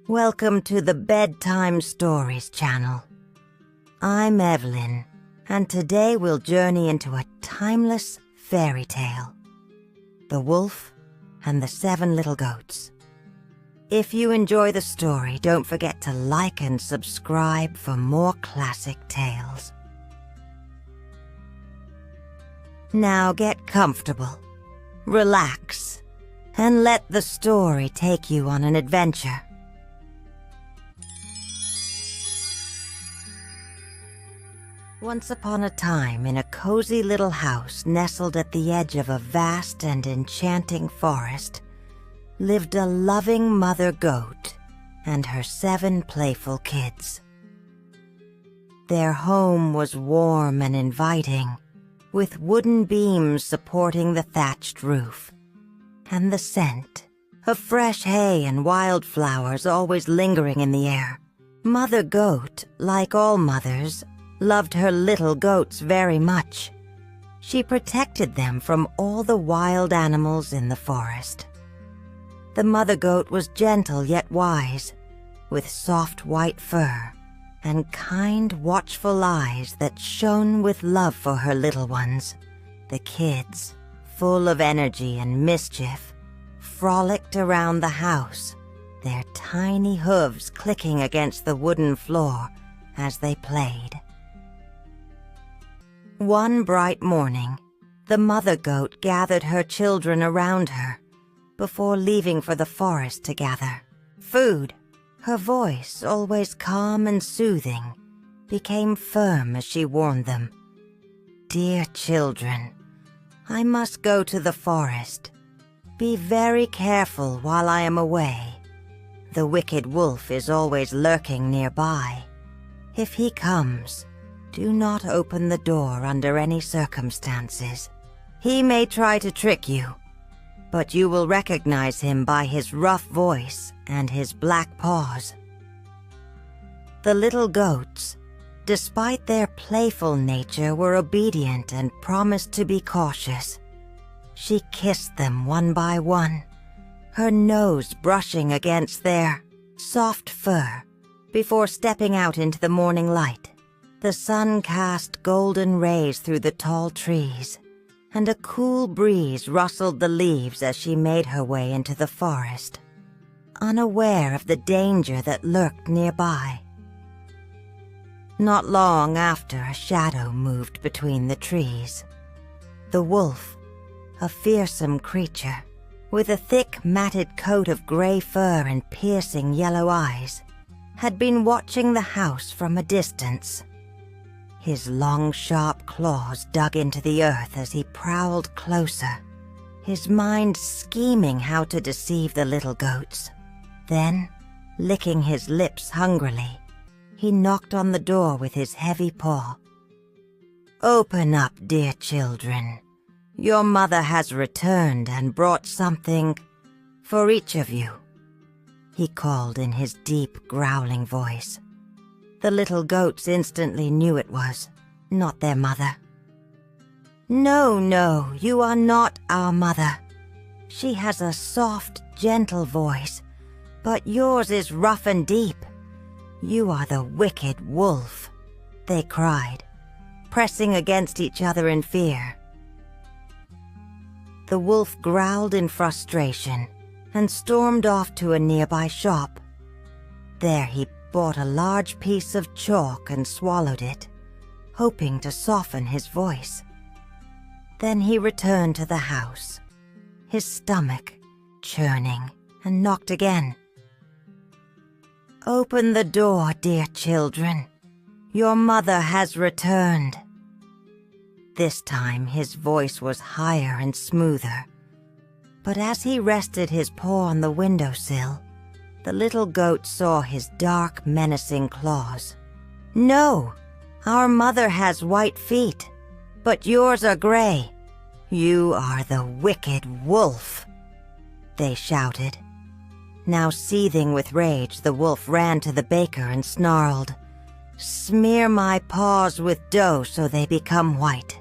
Welcome to the Bedtime Stories channel. I'm Evelyn, and today we'll journey into a timeless fairy tale, The Wolf and the 7 Little Goats. If you enjoy the story, don't forget to like and subscribe for more classic tales. Now get comfortable, relax, and let the story take you on an adventure. Once upon a time, in a cozy little house nestled at the edge of a vast and enchanting forest, lived a loving mother goat and her 7 playful kids. Their home was warm and inviting, with wooden beams supporting the thatched roof, and the scent of fresh hay and wildflowers always lingering in the air. Mother Goat, like all mothers, loved her little goats very much. She protected them from all the wild animals in the forest. The mother goat was gentle yet wise, with soft white fur and kind, watchful eyes that shone with love for her little ones. The kids, full of energy and mischief, frolicked around the house, their tiny hooves clicking against the wooden floor as they played. One bright morning, the mother goat gathered her children around her before leaving for the forest to gather food. Her voice, always calm and soothing, became firm as she warned them. "Dear children, I must go to the forest. Be very careful while I am away. The wicked wolf is always lurking nearby. If he comes, do not open the door under any circumstances. He may try to trick you, but you will recognize him by his rough voice and his black paws." The little goats, despite their playful nature, were obedient and promised to be cautious. She kissed them one by one, her nose brushing against their soft fur, before stepping out into the morning light. The sun cast golden rays through the tall trees, and a cool breeze rustled the leaves as she made her way into the forest, unaware of the danger that lurked nearby. Not long after, a shadow moved between the trees. The wolf, a fearsome creature, with a thick matted coat of gray fur and piercing yellow eyes, had been watching the house from a distance. His long, sharp claws dug into the earth as he prowled closer, his mind scheming how to deceive the little goats. Then, licking his lips hungrily, he knocked on the door with his heavy paw. "Open up, dear children. Your mother has returned and brought something for each of you," he called in his deep, growling voice. The little goats instantly knew it was not their mother. "No, no, you are not our mother. She has a soft, gentle voice, but yours is rough and deep. You are the wicked wolf," they cried, pressing against each other in fear. The wolf growled in frustration and stormed off to a nearby shop. There he bought a large piece of chalk and swallowed it, hoping to soften his voice. Then he returned to the house, his stomach churning, and knocked again. "Open the door, dear children. Your mother has returned." This time his voice was higher and smoother, but as he rested his paw on the windowsill, the little goat saw his dark, menacing claws. "No, our mother has white feet, but yours are gray. You are the wicked wolf," they shouted. Now seething with rage, the wolf ran to the baker and snarled, "Smear my paws with dough so they become white."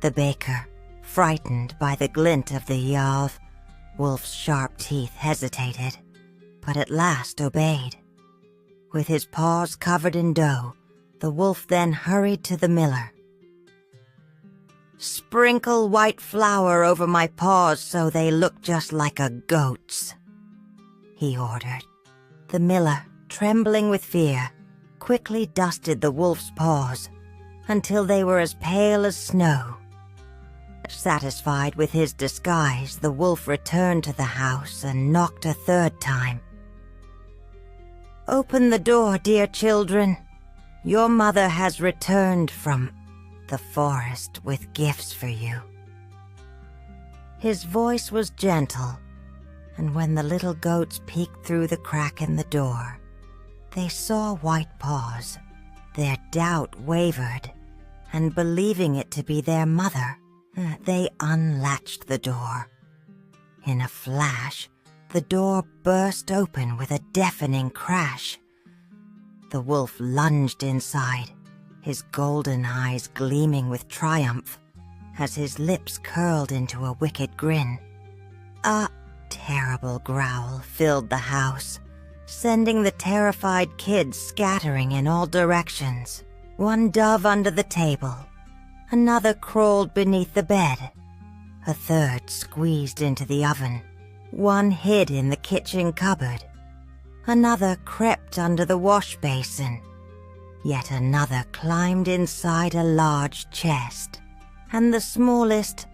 The baker, frightened by the glint of the wolf's sharp teeth, hesitated. but at last obeyed. With his paws covered in dough, the wolf then hurried to the miller. "Sprinkle white flour over my paws so they look just like a goat's," he ordered. The miller, trembling with fear, quickly dusted the wolf's paws until they were as pale as snow. Satisfied with his disguise, the wolf returned to the house and knocked a third time. "Open the door, dear children. Your mother has returned from the forest with gifts for you." His voice was gentle, and when the little goats peeked through the crack in the door, they saw white paws. Their doubt wavered, and believing it to be their mother, they unlatched the door. In a flash, the door burst open with a deafening crash. The wolf lunged inside, his golden eyes gleaming with triumph as his lips curled into a wicked grin. A terrible growl filled the house, sending the terrified kids scattering in all directions. One dove under the table, another crawled beneath the bed, a third squeezed into the oven, one hid in the kitchen cupboard, another crept under the wash basin, yet another climbed inside a large chest, and the smallest,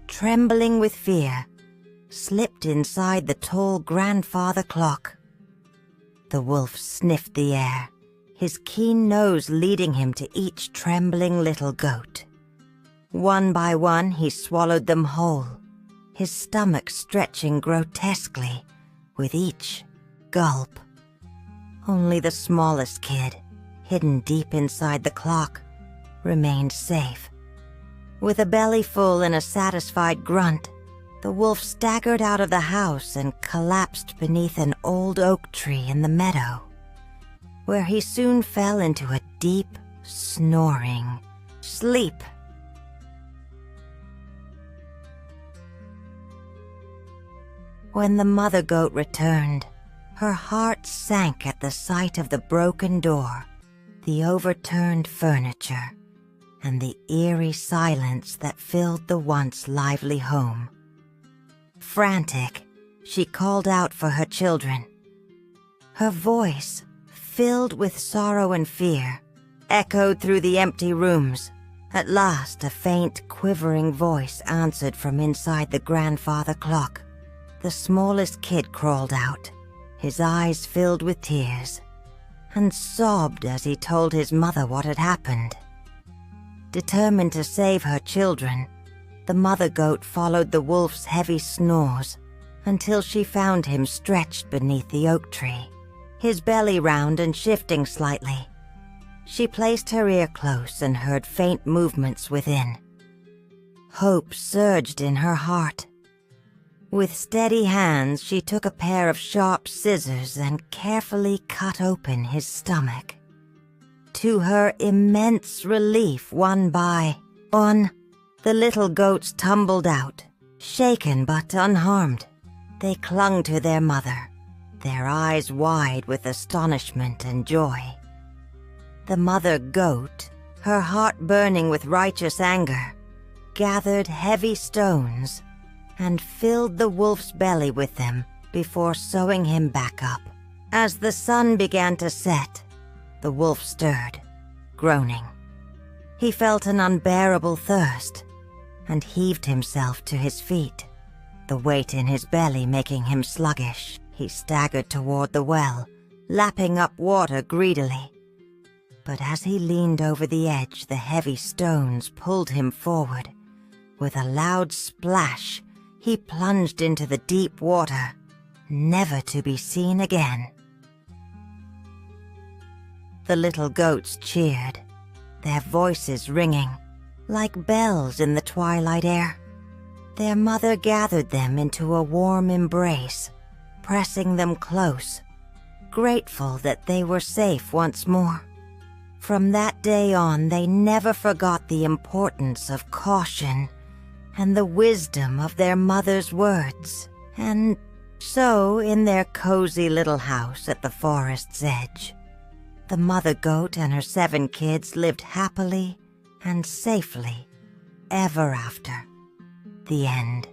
trembling with fear, slipped inside the tall grandfather clock. The wolf sniffed the air, his keen nose leading him to each trembling little goat. One by one he swallowed them whole, his stomach stretching grotesquely with each gulp. Only the smallest kid, hidden deep inside the clock, remained safe. With a belly full and a satisfied grunt, the wolf staggered out of the house and collapsed beneath an old oak tree in the meadow, where he soon fell into a deep, snoring sleep. When the mother goat returned, her heart sank at the sight of the broken door, the overturned furniture, and the eerie silence that filled the once lively home. Frantic, she called out for her children. Her voice, filled with sorrow and fear, echoed through the empty rooms. At last, a faint, quivering voice answered from inside the grandfather clock. The smallest kid crawled out, his eyes filled with tears, and sobbed as he told his mother what had happened. Determined to save her children, the mother goat followed the wolf's heavy snores until she found him stretched beneath the oak tree, his belly round and shifting slightly. She placed her ear close and heard faint movements within. Hope surged in her heart. With steady hands, she took a pair of sharp scissors and carefully cut open his stomach. To her immense relief, one by one, the little goats tumbled out, shaken but unharmed. They clung to their mother, their eyes wide with astonishment and joy. The mother goat, her heart burning with righteous anger, gathered heavy stones and filled the wolf's belly with them before sewing him back up. As the sun began to set, the wolf stirred, groaning. He felt an unbearable thirst and heaved himself to his feet, the weight in his belly making him sluggish. He staggered toward the well, lapping up water greedily. But as he leaned over the edge, the heavy stones pulled him forward. With a loud splash, he plunged into the deep water, never to be seen again. The little goats cheered, their voices ringing like bells in the twilight air. Their mother gathered them into a warm embrace, pressing them close, grateful that they were safe once more. From that day on, they never forgot the importance of caution and the wisdom of their mother's words. And So, in their cozy little house at the forest's edge, the mother goat and her 7 kids lived happily and safely ever after. The end.